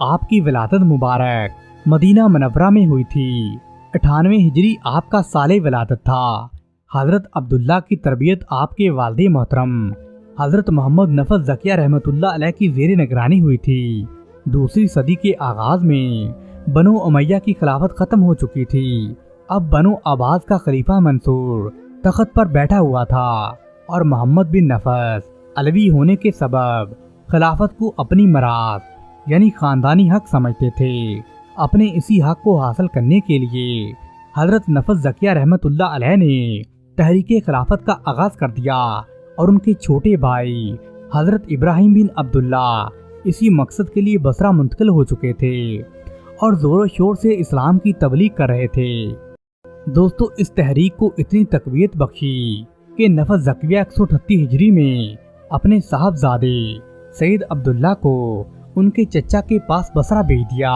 آپ کی ولادت مبارک مدینہ منورہ میں ہوئی تھی۔ 98 ہجری آپ کا سال ولادت تھا۔ حضرت عبداللہ کی تربیت آپ کے والد محترم حضرت محمد نفس زکیہ رحمۃ اللہ علیہ کی زیر نگرانی ہوئی تھی۔ دوسری صدی کے آغاز میں بنو امیہ کی خلافت ختم ہو چکی تھی۔ اب بنو عباس کا خلیفہ منصور تخت پر بیٹھا ہوا تھا اور محمد بن نفس علوی ہونے کے سبب خلافت کو اپنی میراث یعنی خاندانی حق سمجھتے تھے۔ اپنے اسی حق کو حاصل کرنے کے لیے حضرت نفس زکیہ رحمۃ اللہ علیہ نے تحریک خلافت کا آغاز کر دیا اور ان کے چھوٹے بھائی حضرت ابراہیم بن عبداللہ اسی مقصد کے لیے بصرہ منتقل ہو چکے تھے اور زور و شور سے اسلام کی تبلیغ کر رہے تھے۔ دوستو اس تحریک کو اتنی تقویت بخشی کہ نفس زکیہ 138 ہجری میں اپنے صاحبزادے سید عبداللہ کو ان کے چچا کے پاس بصرہ بھیج دیا۔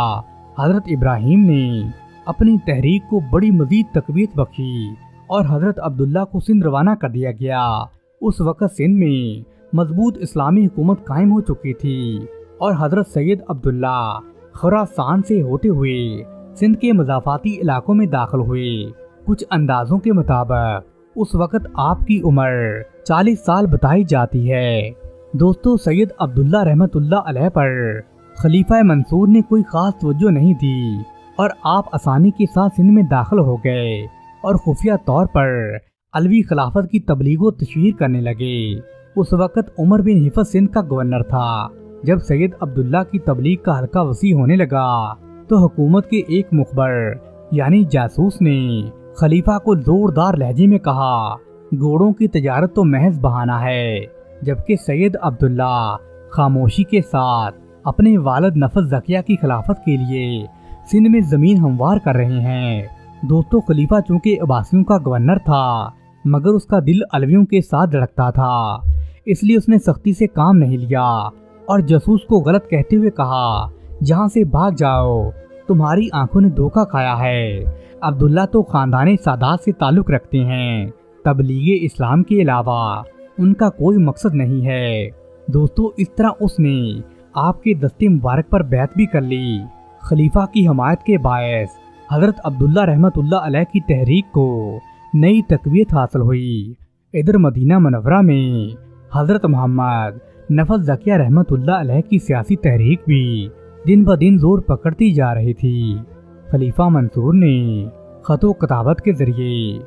حضرت ابراہیم نے اپنی تحریک کو بڑی مزید تقویت بخشی اور حضرت عبداللہ کو سندھ روانہ کر دیا گیا۔ اس وقت سندھ میں مضبوط اسلامی حکومت قائم ہو چکی تھی اور حضرت سید عبداللہ خراسان سے ہوتے ہوئے سندھ کے مضافاتی علاقوں میں داخل ہوئے۔ کچھ اندازوں کے مطابق اس وقت آپ کی عمر 40 سال بتائی جاتی ہے۔ دوستو سید عبداللہ رحمۃ اللہ علیہ پر خلیفہ منصور نے کوئی خاص توجہ نہیں دی اور آپ آسانی کے ساتھ سندھ میں داخل ہو گئے اور خفیہ طور پر علوی خلافت کی تبلیغ و تشہیر کرنے لگے۔ اس وقت عمر بن حفظ سندھ کا گورنر تھا۔ جب سید عبداللہ کی تبلیغ کا حلقہ وسیع ہونے لگا تو حکومت کے ایک مخبر یعنی جاسوس نے خلیفہ کو زوردار لہجے میں کہا گھوڑوں کی تجارت تو محض بہانہ ہے، جبکہ سید عبداللہ خاموشی کے ساتھ اپنے والد نفس زکیہ کی خلافت کے لیے سندھ میں زمین ہموار کر رہے ہیں۔ دوستو خلیفہ چونکہ عباسیوں کا گورنر تھا مگر اس کا دل علویوں کے ساتھ دھڑکتا تھا، اس لیے اس نے سختی سے کام نہیں لیا اور جاسوس کو غلط کہتے ہوئے کہا جہاں سے بھاگ جاؤ، تمہاری آنکھوں نے دھوکہ کھایا ہے۔ عبداللہ تو خاندان سادات سے تعلق رکھتے ہیں، تبلیغ اسلام کے علاوہ ان کا کوئی مقصد نہیں ہے۔ دوستو اس طرح اس نے آپ کے دستے مبارک پر بیعت بھی کر لی۔ خلیفہ کی حمایت کے باعث حضرت عبداللہ رحمۃ اللہ علیہ کی تحریک کو نئی تقویت حاصل ہوئی۔ ادھر مدینہ منورہ میں حضرت محمد نفس زکیہ رحمۃ اللہ علیہ کی سیاسی تحریک بھی دن بدن زور پکڑتی جا رہی تھی۔ خلیفہ منصور نے خط و کتابت کے ذریعے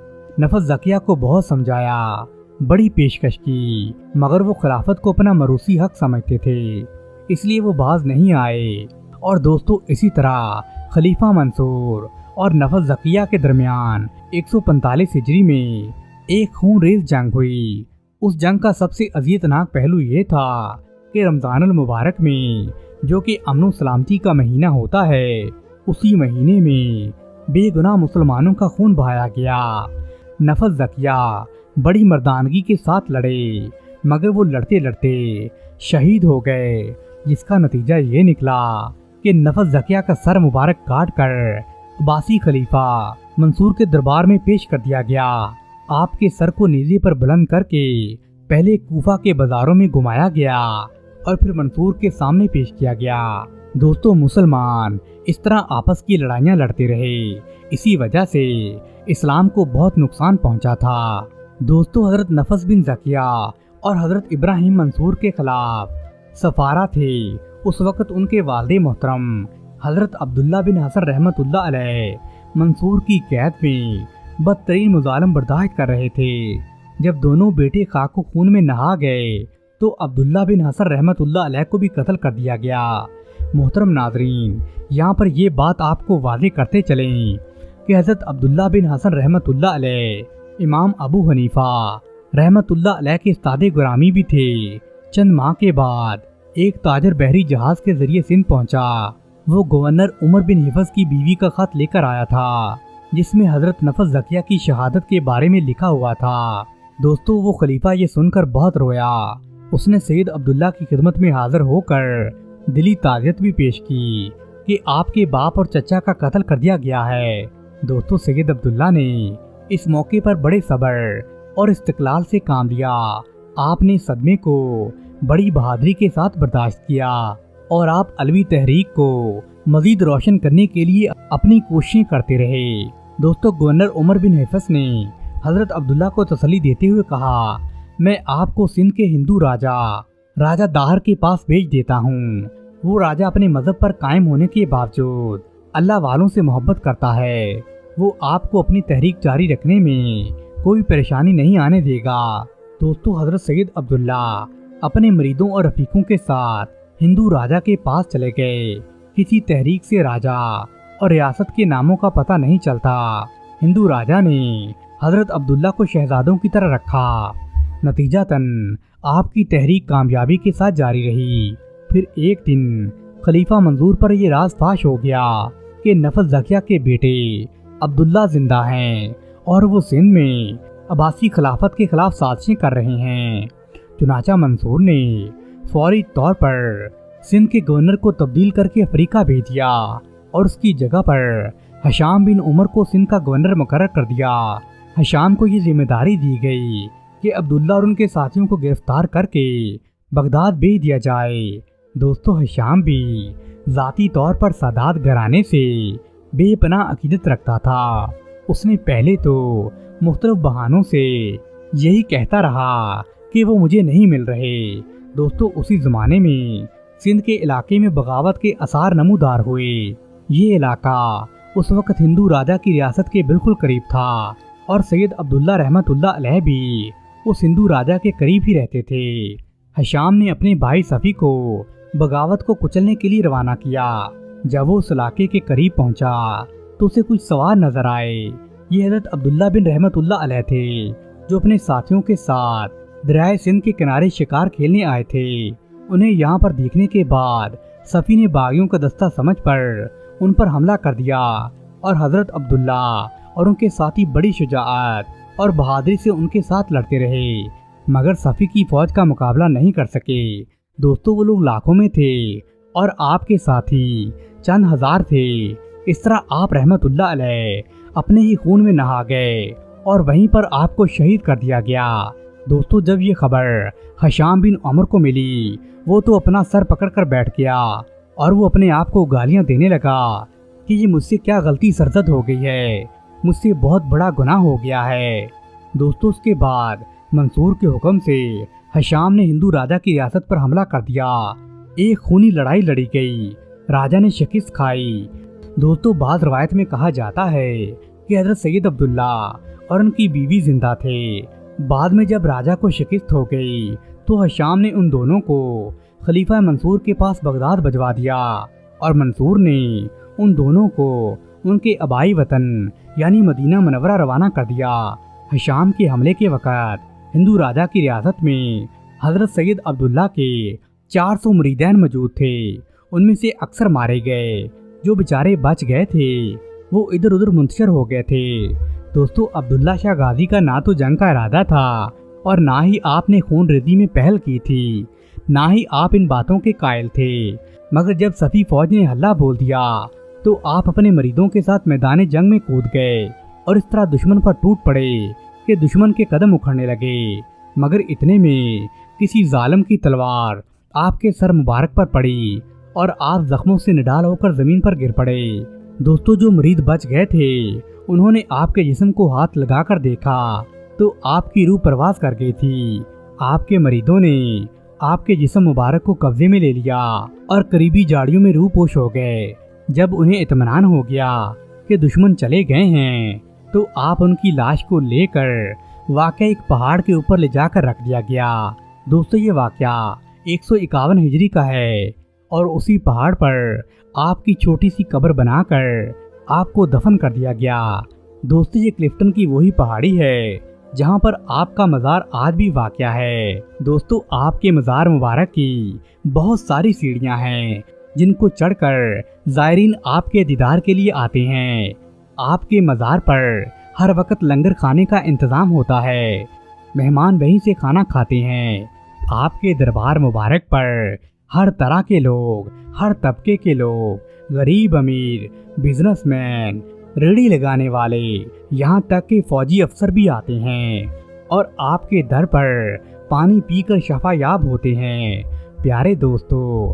نفس زکیہ کو بہت سمجھایا، بڑی پیشکش کی، مگر وہ خلافت کو اپنا موروثی حق سمجھتے تھے، اس لیے وہ باز نہیں آئے۔ اور دوستو اسی طرح خلیفہ منصور اور نفس زکیہ کے درمیان 145 ہجری میں ایک خون ریز جنگ ہوئی۔ اس جنگ کا سب سے اذیتناک پہلو یہ تھا کہ رمضان المبارک میں جو کہ امن و سلامتی کا مہینہ ہوتا ہے، اسی مہینے میں بے گناہ مسلمانوں کا خون بہایا گیا۔ نفس زکیہ بڑی مردانگی کے ساتھ لڑے مگر وہ لڑتے لڑتے شہید ہو گئے، جس کا نتیجہ یہ نکلا کہ نفس زکیہ کا سر مبارک کاٹ کر عباسی خلیفہ منصور کے دربار میں پیش کر دیا گیا۔ آپ کے سر کو نیزے پر بلند کر کے پہلے کوفہ کے بازاروں میں گھمایا گیا اور پھر منصور کے سامنے پیش کیا گیا۔ دوستو مسلمان اس طرح آپس کی لڑائیاں لڑتے رہے، اسی وجہ سے اسلام کو بہت نقصان پہنچا تھا۔ دوستو حضرت نفس بن زکیہ اور حضرت ابراہیم منصور کے خلاف سفارہ تھے۔ اس وقت ان کے والد محترم حضرت عبداللہ بن حسن رحمۃ اللہ علیہ منصور کی قید میں بدترین مظالم برداشت کر رہے تھے۔ جب دونوں بیٹے خاک و خون میں نہا گئے تو عبداللہ بن حسن رحمۃ اللہ علیہ کو بھی قتل کر دیا گیا۔ محترم ناظرین، یہاں پر یہ بات آپ کو واضح کرتے چلیں کہ حضرت عبداللہ بن حسن رحمۃ اللہ علیہ امام ابو حنیفہ رحمۃ اللہ علیہ کے استاد گرامی بھی تھے۔ چند ماہ کے بعد ایک تاجر بحری جہاز کے ذریعے سندھ پہنچا۔ وہ گورنر عمر بن حفظ کی بیوی کا خط لے کر آیا تھا جس میں حضرت نفس زکیہ کی شہادت کے بارے میں لکھا ہوا تھا۔ دوستو وہ خلیفہ یہ سن کر بہت رویا۔ اس نے سید عبداللہ کی خدمت میں حاضر ہو کر دلی تعزیت بھی پیش کی کہ آپ کے باپ اور چچا کا قتل کر دیا گیا ہے۔ دوستو سید عبداللہ نے اس موقع پر بڑے صبر اور استقلال سے کام لیا۔ آپ نے صدمے کو بڑی بہادری کے ساتھ برداشت کیا اور آپ علوی تحریک کو مزید روشن کرنے کے لیے اپنی کوششیں کرتے رہے۔ دوستو، گورنر عمر بن حفص نے حضرت عبداللہ کو تسلی دیتے ہوئے کہا، میں آپ کو سندھ کے ہندو راجہ داہر کے پاس بھیج دیتا ہوں۔ وہ راجہ اپنے مذہب پر قائم ہونے کے باوجود اللہ والوں سے محبت کرتا ہے۔ وہ آپ کو اپنی تحریک جاری رکھنے میں کوئی پریشانی نہیں آنے دے گا۔ دوستو، حضرت سید عبداللہ اپنے مریدوں اور رفیقوں کے ساتھ ہندو راجہ کے پاس چلے گئے۔ کسی تحریک سے راجہ اور ریاست کے ناموں کا پتہ نہیں چلتا۔ ہندو راجہ نے حضرت عبداللہ کو شہزادوں کی طرح رکھا۔ نتیجتاً آپ کی تحریک کامیابی کے ساتھ جاری رہی۔ پھر ایک دن خلیفہ منظور پر یہ راز فاش ہو گیا کہ نفس زکیہ کے بیٹے عبداللہ زندہ ہیں اور وہ سندھ میں عباسی خلافت کے خلاف سازشیں کر رہے ہیں۔ چنانچہ منصور نے فوری طور پر سندھ کے گورنر کو تبدیل کر کے افریقہ بھیج دیا اور اس کی جگہ پر ہشام بن عمر کو سندھ کا گورنر مقرر کر دیا۔ ہشام کو یہ ذمہ داری دی گئی کہ عبداللہ اور ان کے ساتھیوں کو گرفتار کر کے بغداد بھیج دیا جائے۔ دوستو، ہشام بھی ذاتی طور پر سادات گھرانے سے بے پناہ عقیدت رکھتا تھا۔ اس نے پہلے تو مختلف بہانوں سے یہی کہتا رہا کہ وہ مجھے نہیں مل رہے۔ دوستو، اسی زمانے میں سندھ کے علاقے میں بغاوت کے آثار نمودار ہوئے۔ یہ علاقہ اس وقت ہندو راجہ کی ریاست کے بالکل قریب تھا اور سید عبداللہ رحمت اللہ علیہ بھی اس ہندو راجہ کے قریب ہی رہتے تھے۔ ہشام نے اپنے بھائی صفی کو بغاوت کو کچلنے کے لیے روانہ کیا۔ جب وہ اس علاقے کے قریب پہنچا تو اسے کچھ سوار نظر آئے۔ یہ حضرت عبداللہ بن رحمت اللہ علیہ تھے، جو اپنے ساتھیوں کے ساتھ دریائے سندھ کے کنارے شکار کھیلنے آئے تھے۔ انہیں یہاں پر دیکھنے کے بعد صفی نے باغیوں کا دستہ سمجھ پر ان پر حملہ کر دیا اور حضرت عبداللہ اور ان کے ساتھی بڑی شجاعت اور بہادری سے ان کے ساتھ لڑتے رہے، مگر صفی کی فوج کا مقابلہ نہیں کر سکے۔ دوستو، وہ لوگ لاکھوں میں تھے اور آپ کے ساتھی چند ہزار تھے۔ اس طرح آپ رحمت اللہ علیہ اپنے ہی خون میں نہا گئے اور وہیں پر آپ کو شہید کر دیا گیا۔ دوستو، جب یہ خبر ہشام بن عمر کو ملی، وہ تو اپنا سر پکڑ کر بیٹھ گیا اور وہ اپنے آپ کو گالیاں دینے لگا کہ یہ مجھ سے کیا غلطی سرزد ہو گئی ہے، مجھ سے بہت بڑا گناہ ہو گیا ہے۔ دوستو، اس کے بعد منصور کے حکم سے ہشام نے ہندو راجہ کی ریاست پر حملہ کر دیا۔ ایک خونی لڑائی لڑی گئی، راجہ نے شکست کھائی۔ دوستو، بعض روایت میں کہا جاتا ہے کہ حضرت سید عبداللہ اور ان کی بیوی زندہ تھے۔ بعد میں جب راجہ کو شکست ہو گئی تو ہشام نے ان دونوں کو خلیفہ منصور کے پاس بغداد بھجوا دیا اور منصور نے ان دونوں کو ان کے آبائی وطن یعنی مدینہ منورہ روانہ کر دیا۔ ہشام کے حملے کے وقت ہندو راجہ کی ریاست میں حضرت سید عبداللہ کے 400 مریدین موجود تھے۔ ان میں سے اکثر مارے گئے، جو بیچارے بچ گئے تھے وہ ادھر ادھر منتشر ہو گئے تھے۔ دوستو، عبداللہ شاہ غازی کا نہ تو جنگ کا ارادہ تھا اور نہ ہی آپ نے خون ریزی میں پہل کی تھی، نہ ہی آپ ان باتوں کے قائل تھے، مگر جب صفی فوج نے ہلہ بول دیا تو آپ اپنے مریدوں کے ساتھ میدان جنگ میں کود گئے اور اس طرح دشمن پر ٹوٹ پڑے کہ دشمن کے قدم اکھڑنے لگے، مگر اتنے میں کسی ظالم کی تلوار آپ کے سر مبارک پر پڑی اور آپ زخموں سے نڈال ہو کر زمین پر گر پڑے۔ دوستو، جو مرید بچ گئے تھے انہوں نے آپ کے جسم کو ہاتھ لگا کر دیکھا تو آپ کی روح پرواز کر گئی تھی۔ آپ کے مریدوں نے آپ کے جسم مبارک کو قبضے میں لے لیا اور قریبی جاڑیوں میں روح پوش ہو گئے۔ جب انہیں اطمینان ہو گیا کہ دشمن چلے گئے ہیں تو آپ ان کی لاش کو لے کر واقع ایک پہاڑ کے اوپر لے جا کر رکھ دیا گیا۔ دوستو، یہ واقعہ 151 ہجری کا ہے اور اسی پہاڑ پر آپ کی چھوٹی سی قبر بنا کر آپ کو دفن کر دیا گیا۔ دوستو، یہ کلفٹن کی وہی پہاڑی ہے جہاں پر آپ کا مزار آج بھی واقع ہے۔ دوستو، آپ کے مزار مبارک کی بہت ساری سیڑھیاں ہیں جن کو چڑھ کر زائرین آپ کے دیدار کے لیے آتے ہیں۔ آپ کے مزار پر ہر وقت لنگر کھانے کا انتظام ہوتا ہے، مہمان وہیں سے کھانا کھاتے ہیں۔ آپ کے دربار مبارک پر ہر طرح کے لوگ، ہر طبقے کے لوگ، غریب امیر، بزنس مین، ریڑھی لگانے والے، یہاں تک کہ فوجی افسر بھی آتے ہیں اور آپ کے در پر پانی پی کر شفا یاب ہوتے ہیں۔ پیارے دوستو،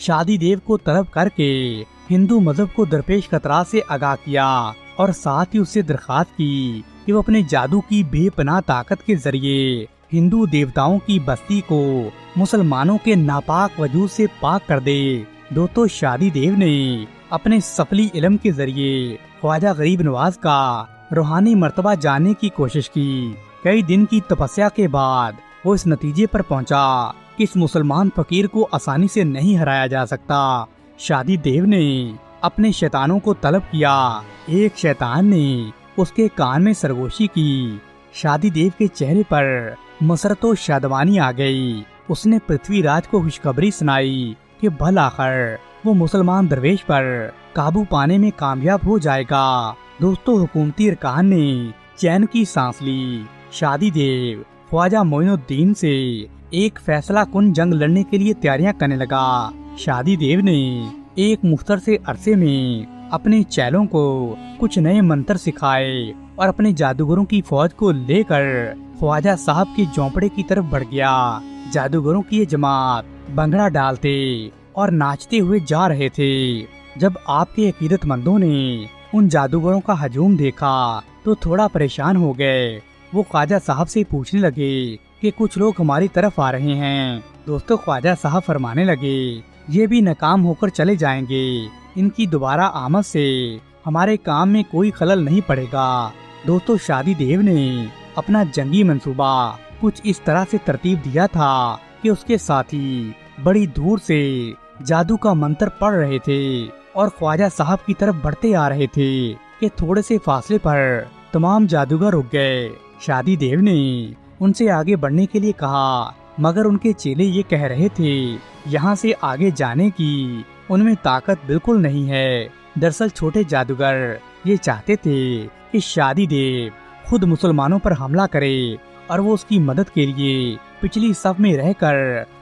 شادی دیو کو طلب کر کے ہندو مذہب کو درپیش خطرات سے آگاہ کیا اور ساتھ ہی اس سے درخواست کی کہ وہ اپنے جادو کی بے پناہ طاقت کے ذریعے ہندو دیوتاؤں کی بستی کو مسلمانوں کے ناپاک وجود سے پاک کر دے۔ دوستو شادی دیو نے اپنے سفلی علم کے ذریعے خواجہ غریب نواز کا روحانی مرتبہ جاننے کی کوشش کی۔ کئی دن کی تپسیا کے بعد وہ اس نتیجے پر پہنچا کہ اس مسلمان فقیر کو آسانی سے نہیں ہرایا جا سکتا۔ شادی دیو نے اپنے شیطانوں کو طلب کیا۔ ایک شیطان نے اس کے کان میں سرگوشی کی۔ شادی دیو کے چہرے پر مسرت و شادمانی آ گئی۔ اس نے پرتھوی راج کو خوشخبری سنائی کہ بالآخر وہ مسلمان درویش پر قابو پانے میں کامیاب ہو جائے گا۔ دوستو حکومتی ارکان نے چین کی سانس لی۔ شادی دیو خواجہ معین الدین سے ایک فیصلہ کن جنگ لڑنے کے لیے تیاریاں کرنے لگا۔ شادی دیو نے ایک مختصر سے عرصے میں اپنے چیلوں کو کچھ نئے منتر سکھائے اور اپنے جادوگروں کی فوج کو لے کر خواجہ صاحب کے جھونپڑے کی طرف بڑھ گیا۔ جادوگروں کی یہ جماعت بنگڑا ڈالتے اور ناچتے ہوئے جا رہے تھے۔ جب آپ کے عقیدت مندوں نے ان جادوگروں کا ہجوم دیکھا تو تھوڑا پریشان ہو گئے۔ وہ خواجہ صاحب سے پوچھنے لگے کہ کچھ لوگ ہماری طرف آ رہے ہیں۔ دوستو خواجہ صاحب فرمانے لگے یہ بھی ناکام ہو کر چلے جائیں گے، ان کی دوبارہ آمد سے ہمارے کام میں کوئی خلل نہیں پڑے گا۔ دوستو شادی دیو نے اپنا جنگی منصوبہ کچھ اس طرح سے ترتیب دیا تھا کہ اس کے ساتھی بڑی دور سے جادو کا منتر پڑھ رہے تھے اور خواجہ صاحب کی طرف بڑھتے آ رہے تھے کہ تھوڑے سے فاصلے پر تمام جادوگر رک گئے۔ شادی دیو نے ان سے آگے بڑھنے کے لیے کہا، مگر ان کے چیلے یہ کہہ رہے تھے یہاں سے آگے جانے کی ان میں طاقت بالکل نہیں ہے۔ دراصل چھوٹے جادوگر یہ چاہتے تھے کہ شادی دیو خود مسلمانوں پر حملہ کرے اور وہ اس کی مدد کے لیے پچھلی صف میں رہ کر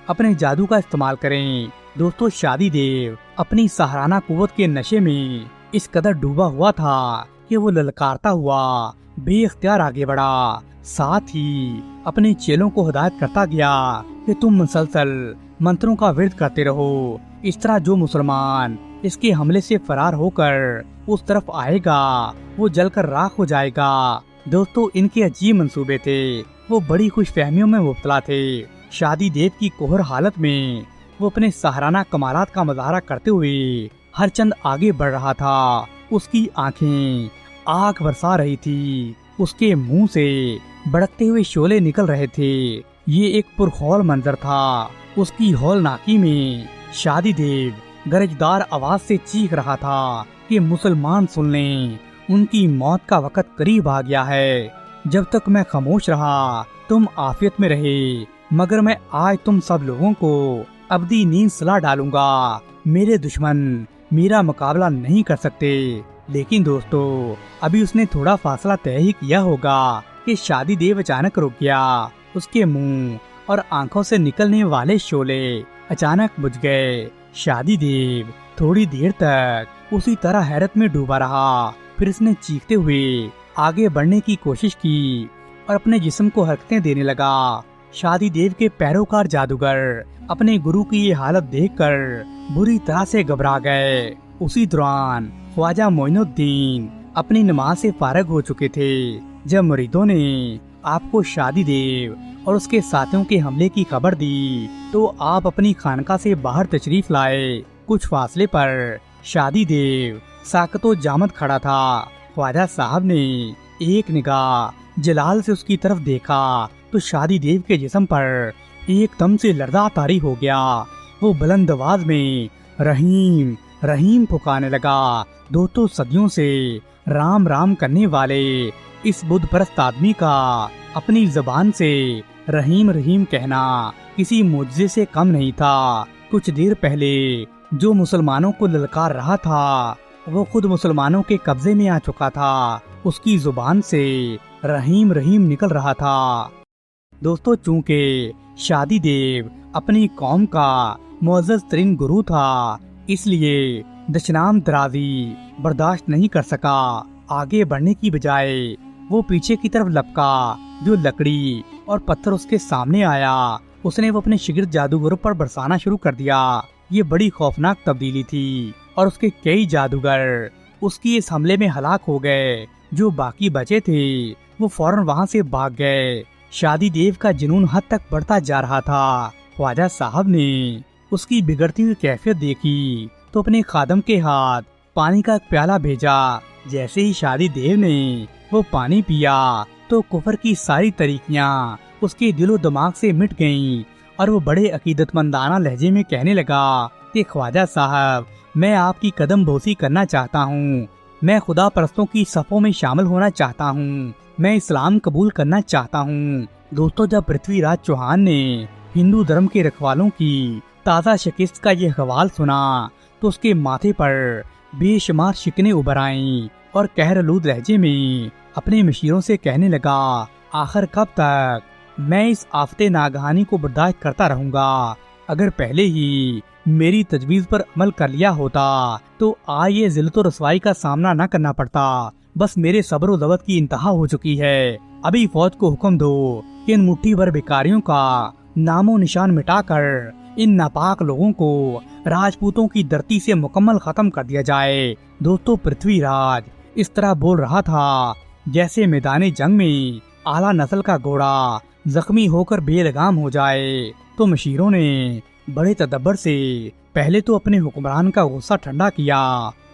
اپنے جادو کا استعمال کریں۔ دوستو شادی دیو اپنی سہرانہ قوت کے نشے میں اس قدر ڈوبا ہوا تھا کہ وہ للکارتا ہوا بے اختیار آگے بڑھا، ساتھ ہی اپنے چیلوں کو ہدایت کرتا گیا کہ تم مسلسل منتروں کا ورد کرتے رہو، اس طرح جو مسلمان اس کے حملے سے فرار ہو کر اس طرف آئے گا وہ جل کر راکھ ہو جائے گا۔ دوستو ان کے عجیب منصوبے تھے، وہ بڑی خوش فہمیوں میں مبتلا تھے۔ شادی دیو کی کوہر حالت میں وہ اپنے سہرانہ کمالات کا مظاہرہ کرتے ہوئے ہر چند آگے بڑھ رہا تھا۔ اس کی آنکھیں آگ برسا رہی تھی، اس کے منہ سے بڑکتے ہوئے شعلے نکل رہے تھے۔ یہ ایک پرخول منظر تھا۔ اس کی ہولناکی میں شادی دیو گرجدار آواز سے چیخ رہا تھا کہ مسلمان سن لیں، ان کی موت کا وقت قریب آ گیا ہے۔ جب تک میں خاموش رہا تم عافیت میں رہے، مگر میں آج تم سب لوگوں کو ابدی نیند سلا ڈالوں گا۔ میرے دشمن میرا مقابلہ نہیں کر سکتے۔ لیکن دوستو ابھی اس نے تھوڑا فاصلہ طے ہی کیا ہوگا کہ شادی دیو اچانک رک گیا۔ اس کے منہ اور آنکھوں سے نکلنے والے شعلے اچانک بجھ گئے۔ شادی دیو تھوڑی دیر تک اسی طرح حیرت میں ڈوبا رہا، پھر اس نے چیختے ہوئے آگے بڑھنے کی کوشش کی اور اپنے جسم کو حرکتیں دینے لگا۔ شادی دیو کے پیروکار جادوگر اپنے گرو کی یہ حالت دیکھ کر بری طرح سے گھبرا گئے۔ اسی دوران خواجہ معین الدین اپنی نماز سے فارغ ہو چکے تھے جب مریدوں نے آپ کو شادی دیو اور اس کے ساتھیوں کے حملے کی خبر دی تو آپ اپنی خانقاہ سے باہر تشریف لائے۔ کچھ فاصلے پر شادی دیو ساکت و جامد کھڑا تھا۔ خواجہ صاحب نے ایک نگاہ جلال سے اس کی طرف دیکھا تو شادی دیو کے جسم پر ایک دم سے لرزہ طاری ہو گیا۔ وہ بلند آواز میں رحیم رحیم پکارنے لگا۔ دوستو صدیوں سے رام رام کرنے والے اس بدھ پرست آدمی کا اپنی زبان سے رحیم رحیم کہنا کسی معجزے سے کم نہیں تھا۔ کچھ دیر پہلے جو مسلمانوں کو للکار رہا تھا وہ خود مسلمانوں کے قبضے میں آ چکا تھا۔ اس کی زبان سے رحیم رحیم نکل رہا تھا۔ دوستو چونکہ شادی دیو اپنی قوم کا معزز ترین گرو تھا، اس لیے دشنام درازی برداشت نہیں کر سکا۔ آگے بڑھنے کی بجائے وہ پیچھے کی طرف لپکا۔ جو لکڑی اور پتھر اس کے سامنے آیا اس نے وہ اپنے شگرد جادوگروں پر برسانا شروع کر دیا۔ یہ بڑی خوفناک تبدیلی تھی اور اس کے کئی جادوگر اس کی اس حملے میں ہلاک ہو گئے۔ جو باقی بچے تھے وہ فوراً وہاں سے بھاگ گئے۔ شادی دیو کا جنون حد تک بڑھتا جا رہا تھا۔ خواجہ صاحب نے اس کی بگڑتی ہوئی کیفیت دیکھی تو اپنے خادم کے ہاتھ پانی کا ایک پیالہ بھیجا۔ جیسے ہی شادی دیو نے وہ پانی پیا تو کفر کی ساری طریقیاں اس کے دل و دماغ سے مٹ گئیں اور وہ بڑے عقیدت مندانہ لہجے میں کہنے لگا کہ خواجہ صاحب، میں آپ کی قدم بوسی کرنا چاہتا ہوں، میں خدا پرستوں کی صفوں میں شامل ہونا چاہتا ہوں، میں اسلام قبول کرنا چاہتا ہوں۔ دوستو، جب پرتھوی راج چوہان نے ہندو دھرم کے رکھوالوں کی تازہ شکست کا یہ حوال سنا تو اس کے ماتھے پر بے شمار شکنیں ابھر آئیں اور قہرآلود لہجے میں اپنے مشیروں سے کہنے لگا، آخر کب تک میں اس آفت ناگہانی کو برداشت کرتا رہوں گا؟ اگر پہلے ہی میری تجویز پر عمل کر لیا ہوتا تو آج یہ ذلت و رسوائی کا سامنا نہ کرنا پڑتا۔ بس میرے صبر و ضبط کی انتہا ہو چکی ہے۔ ابھی فوج کو حکم دو کہ ان مٹھی بھر بیکاریوں کا نام و نشان مٹا کر ان ناپاک لوگوں کو راجپوتوں کی دھرتی سے مکمل ختم کر دیا جائے۔ دوستو، پرتھوی راج اس طرح بول رہا تھا جیسے میدان جنگ میں اعلیٰ نسل کا گھوڑا زخمی ہو کر بے لگام ہو جائے۔ تو مشیروں نے بڑے تدبر سے پہلے تو اپنے حکمران کا غصہ ٹھنڈا کیا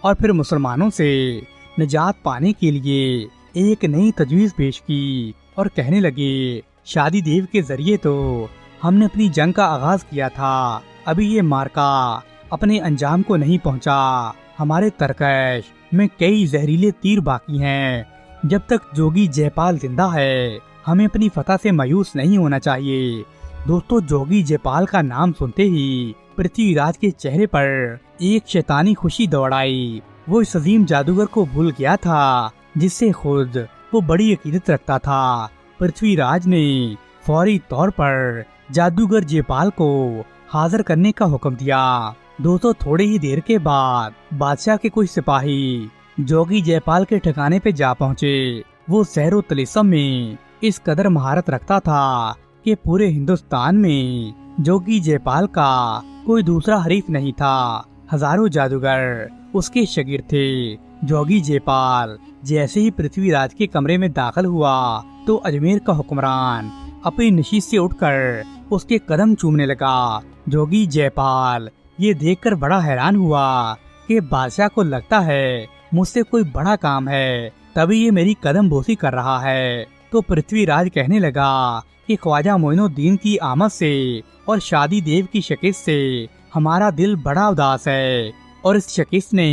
اور پھر مسلمانوں سے نجات پانے کے لیے ایک نئی تجویز پیش کی اور کہنے لگے، شادی دیو کے ذریعے تو ہم نے اپنی جنگ کا آغاز کیا تھا، ابھی یہ مارکا اپنے انجام کو نہیں پہنچا۔ ہمارے ترکش میں کئی زہریلے تیر باقی ہیں۔ جب تک جوگی جے پال زندہ ہے ہمیں اپنی فتح سے مایوس نہیں ہونا چاہیے۔ دوستو، جوگی جے پال کا نام سنتے ہی پرتھوی راج کے چہرے پر ایک شیطانی خوشی دوڑ آئی۔ وہ اس عظیم جادوگر کو بھول گیا تھا جس سے خود وہ بڑی عقیدت رکھتا تھا۔ پرتھوی راج نے فوری طور پر جادوگر جے پال کو حاضر کرنے کا حکم دیا۔ دوستو، تھوڑے ہی دیر کے بعد بادشاہ کے کچھ سپاہی جوگی جے پال کے ٹھکانے پہ جا پہنچے۔ وہ سحر و طلسم میں اس قدر مہارت رکھتا تھا کہ پورے ہندوستان میں جوگی جے پال کا کوئی دوسرا حریف نہیں تھا۔ ہزاروں جادوگر اس کے شاگرد تھے۔ جوگی جے پال جیسے ہی پرتھوی راج کے کمرے میں داخل ہوا تو اجمیر کا حکمران اپنی نشست سے اٹھ کر اس کے قدم چومنے لگا۔ جوگی جے پال یہ دیکھ کر بڑا حیران ہوا کہ بادشاہ کو لگتا ہے مجھ سے کوئی بڑا کام ہے، تبھی یہ میری قدم بوسی کر رہا ہے۔ تو پرتھوی راج کہنے لگا کہ خواجہ معین الدین کی آمد سے اور شادی دیو کی شکست سے ہمارا دل بڑا اداس ہے اور اس شکست نے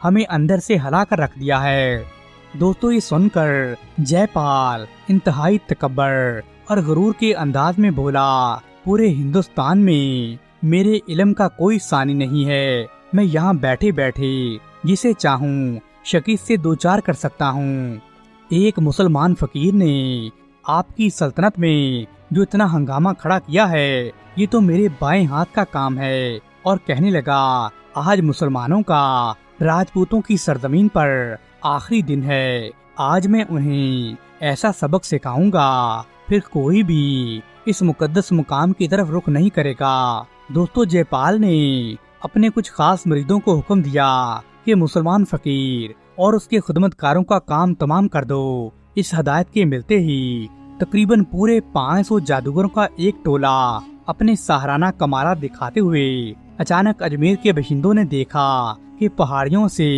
ہمیں اندر سے ہلا کر رکھ دیا ہے۔ دوستو، یہ سن کر جے پال انتہائی تکبر اور غرور کے انداز میں بولا، پورے ہندوستان میں میرے علم کا کوئی ثانی نہیں ہے، میں یہاں بیٹھے بیٹھے جسے چاہوں شکست سے دوچار کر سکتا ہوں۔ ایک مسلمان فقیر نے آپ کی سلطنت میں جو اتنا ہنگامہ کھڑا کیا ہے یہ تو میرے بائیں ہاتھ کا کام ہے، اور کہنے لگا آج مسلمانوں کا راجپوتوں کی سرزمین پر آخری دن ہے، آج میں انہیں ایسا سبق سکھاؤں گا پھر کوئی بھی اس مقدس مقام کی طرف رخ نہیں کرے گا۔ دوستو، جے پال نے اپنے کچھ خاص مریدوں کو حکم دیا کہ مسلمان فقیر اور اس کے خدمتکاروں کا کام تمام کر دو۔ اس ہدایت کے ملتے ہی تقریباً پورے 500 جادوگروں کا ایک ٹولہ اپنے ساہرانہ کمالات دکھاتے ہوئے اچانک اجمیر کے باشندوں نے دیکھا کہ پہاڑیوں سے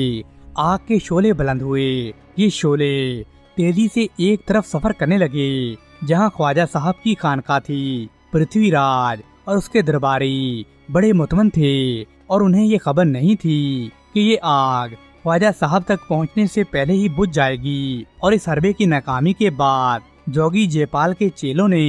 آگ کے شعلے بلند ہوئے۔ یہ شعلے تیزی سے ایک طرف سفر کرنے لگے جہاں خواجہ صاحب کی خانقاہ تھی۔ پرتھوی راج اور اس کے درباری بڑے مطمئن تھے اور انہیں یہ خبر نہیں تھی کہ یہ آگ خواجہ صاحب تک پہنچنے سے پہلے ہی بجھ جائے گی، اور اس حربے کی ناکامی کے بعد جوگی جے پال کے چیلوں نے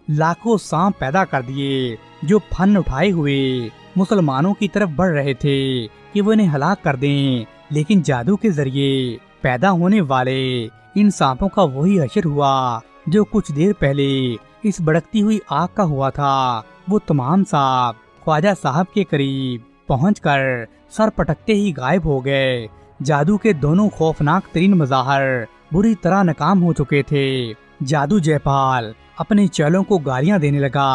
لاکھوں سانپ پیدا کر دیے جو پھن اٹھائے ہوئے مسلمانوں کی طرف بڑھ رہے تھے کہ وہ انہیں ہلاک کر دیں، لیکن جادو کے ذریعے پیدا ہونے والے ان سانپوں کا وہی حشر ہوا جو کچھ دیر پہلے اس بڑکتی ہوئی آگ کا ہوا تھا۔ وہ تمام سانپ خواجہ صاحب کے قریب پہنچ کر سر پٹکتے ہی غائب ہو گئے۔ جادو کے دونوں خوفناک ترین مظاہر بری طرح ناکام ہو چکے تھے۔ جادو جے پال اپنے چیلوں کو گالیاں دینے لگا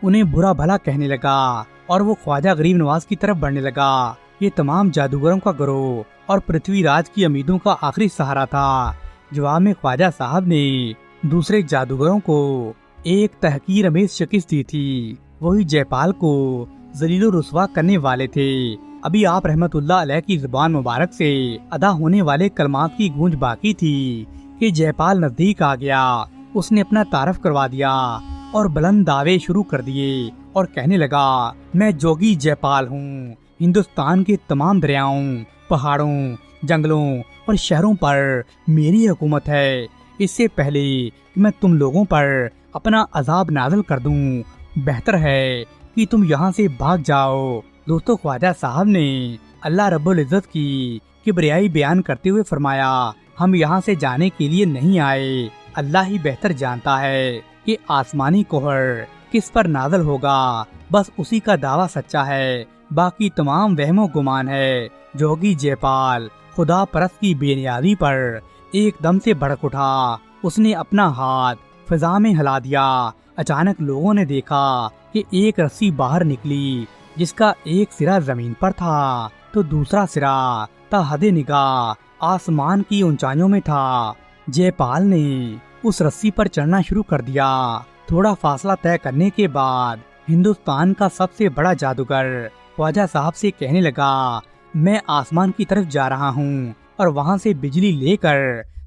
انہیں برا بھلا کہنے لگا اور وہ خواجہ غریب نواز کی طرف بڑھنے لگا۔ یہ تمام جادوگروں کا گروہ اور پرتھوی راج کی امیدوں کا آخری سہارا تھا۔ جواب میں خواجہ صاحب نے دوسرے جادوگروں کو ایک تحقیر امیز شکست دی تھی۔ وہی جے پال کو ذلیل و رسوا کرنے والے تھے۔ ابھی آپ رحمت اللہ علیہ کی زبان مبارک سے ادا ہونے والے کلمات کی گونج باقی تھی کہ جے پال نزدیک آ گیا۔ اس نے اپنا تعارف کروا دیا اور بلند دعوے شروع کر دیے اور کہنے لگا، میں جوگی جے پال ہوں۔ ہندوستان کے تمام دریاؤں، پہاڑوں، جنگلوں اور شہروں پر میری حکومت ہے۔ اس سے پہلے کہ میں تم لوگوں پر اپنا عذاب نازل کر دوں، بہتر ہے کہ تم یہاں سے بھاگ جاؤ۔ دوستو، خواجہ صاحب نے اللہ رب العزت کی کبریائی بیان کرتے ہوئے فرمایا، ہم یہاں سے جانے کے لیے نہیں آئے۔ اللہ ہی بہتر جانتا ہے کہ آسمانی کوہر کس پر نازل ہوگا، بس اسی کا دعویٰ سچا ہے، باقی تمام وہم و گمان ہے۔ جوگی جے پال خدا پرست کی بے نیازی پر ایک دم سے بھڑک اٹھا۔ اس نے اپنا ہاتھ فضا میں ہلا دیا۔ اچانک لوگوں نے دیکھا کہ ایک رسی باہر نکلی جس کا ایک سرا زمین پر تھا تو دوسرا سرا تا حد نگاہ آسمان کی اونچائیوں میں تھا۔ جے پال نے اس رسی پر چڑھنا شروع کر دیا۔ تھوڑا فاصلہ طے کرنے کے بعد ہندوستان کا سب سے بڑا جادوگر خواجہ صاحب سے کہنے لگا، میں آسمان کی طرف جا رہا ہوں اور وہاں سے بجلی لے کر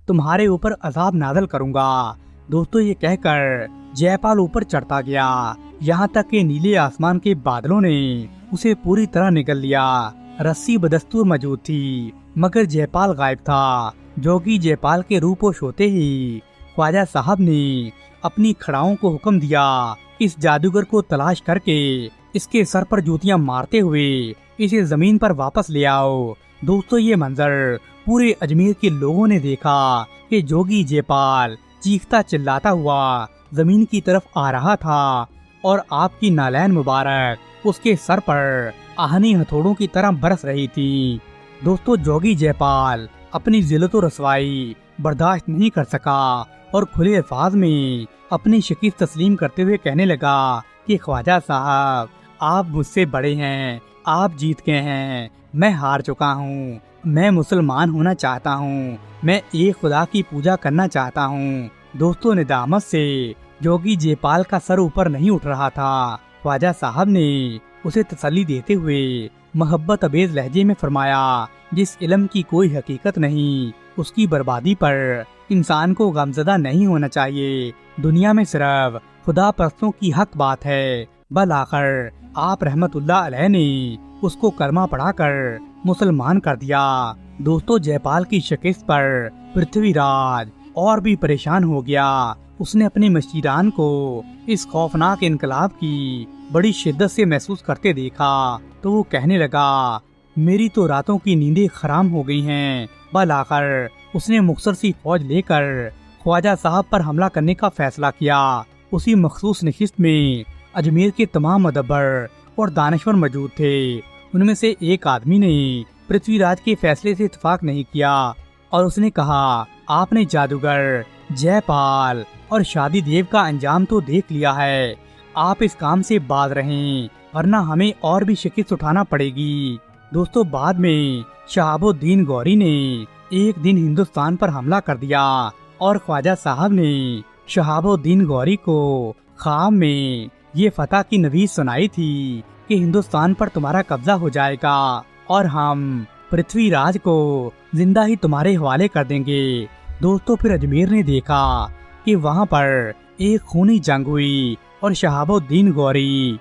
تمہارے اوپر عذاب نازل کروں گا۔ دوستو، یہ کہہ کر جے پال اوپر چڑھتا گیا، یہاں تک کہ نیلے آسمان کے بادلوں نے اسے پوری طرح نگل لیا۔ رسی بدستور موجود تھی مگر جے پال غائب تھا۔ جوگی جے پال کے روح پوش ہوتے ہی خواجہ صاحب نے اپنی کھڑاؤں کو حکم دیا، اس جادوگر کو تلاش کر کے اس کے سر پر جوتیاں مارتے ہوئے اسے زمین پر واپس لے آؤ۔ دوستو، یہ منظر پورے اجمیر کے لوگوں نے دیکھا کہ جوگی جے پال چیختا چلاتا ہوا زمین کی طرف آ رہا تھا اور آپ کی نالین مبارک اس کے سر پر آہنی ہتھوڑوں کی طرح برس رہی تھی۔ دوستو، جوگی جے پال اپنی ذلت و رسوائی برداشت نہیں کر سکا اور کھلے الفاظ میں اپنی شکست تسلیم کرتے ہوئے کہنے لگا کہ خواجہ صاحب، آپ مجھ سے بڑے ہیں، آپ جیت گئے ہیں، میں ہار چکا ہوں، میں مسلمان ہونا چاہتا ہوں، میں ایک خدا کی پوجا کرنا چاہتا ہوں۔ دوستو، ندامت سے جوگی جے پال کا سر اوپر نہیں اٹھ رہا تھا۔ خواجہ صاحب نے اسے تسلی دیتے ہوئے محبت آمیز لہجے میں فرمایا، جس علم کی کوئی حقیقت نہیں، اس کی بربادی پر انسان کو غمزدہ نہیں ہونا چاہیے۔ دنیا میں صرف خدا پرستوں کی حق بات ہے۔ بالآخر آپ رحمت اللہ علیہ نے اس کو کلمہ پڑھا کر مسلمان کر دیا۔ دوستو، جے پال کی شکست پر پرتھوی راج اور بھی پریشان ہو گیا۔ اس نے اپنے مشیران کو اس خوفناک انقلاب کی بڑی شدت سے محسوس کرتے دیکھا تو وہ کہنے لگا، میری تو راتوں کی نیندیں حرام ہو گئی ہیں۔ بالآخر اس نے مختصر سی فوج لے کر خواجہ صاحب پر حملہ کرنے کا فیصلہ کیا۔ اسی مخصوص نشست میں اجمیر کے تمام مدبر اور دانشور موجود تھے۔ ان میں سے ایک آدمی نے پرتھوی راج کے فیصلے سے اتفاق نہیں کیا اور اس نے کہا، آپ نے جادوگر جے پال اور شادی دیو کا انجام تو دیکھ لیا ہے، آپ اس کام سے باز رہیں ورنہ ہمیں اور بھی شکست اٹھانا پڑے گی۔ دوستو، بعد میں شہاب الدین غوری نے ایک دن ہندوستان پر حملہ کر دیا اور خواجہ صاحب نے شہاب الدین غوری کو خواب میں یہ فتح کی نوید سنائی تھی کہ ہندوستان پر تمہارا قبضہ ہو جائے گا اور ہم پرتھوی راج کو زندہ ہی تمہارے حوالے کر دیں گے۔ دوستو، پھر اجمیر نے دیکھا کہ وہاں پر ایک خونی جنگ ہوئی اور شہاب الدین غوری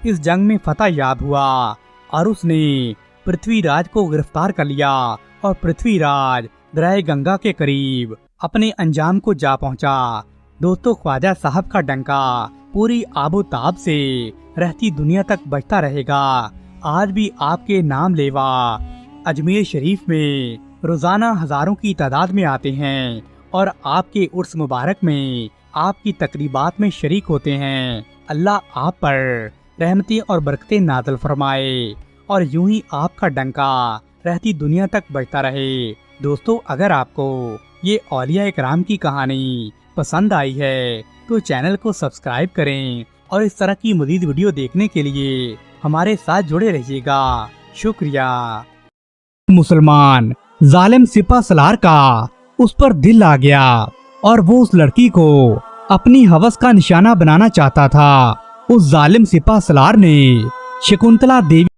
اس جنگ میں فتح یاب ہوا اور اس نے پرتھوی راج کو گرفتار کر لیا اور پرتھوی راج درائے گنگا کے قریب اپنے انجام کو جا پہنچا۔ دوستو، خواجہ صاحب کا ڈنکا پوری آب و تاب سے رہتی دنیا تک بجتا رہے گا۔ آج بھی آپ کے نام لیوا اجمیر شریف میں روزانہ ہزاروں کی تعداد میں آتے ہیں اور آپ کے عرس مبارک میں آپ کی تقریبات میں شریک ہوتے ہیں۔ اللہ آپ پر رحمتیں اور برکتیں نازل فرمائے اور یوں ہی آپ کا ڈنکا رہتی دنیا تک بجتا رہے۔ دوستو، اگر آپ کو یہ اولیاء اکرام کی کہانی پسند آئی ہے تو چینل کو سبسکرائب کریں اور اس طرح کی مزید ویڈیو دیکھنے کے لیے ہمارے ساتھ جڑے رہیے گا۔ شکریہ۔ مسلمان ظالم سپہ سالار کا اس پر دل آ گیا اور وہ اس لڑکی کو اپنی ہوس کا نشانہ بنانا چاہتا تھا۔ اس ظالم سپہ سالار نے شکنتلا دیوی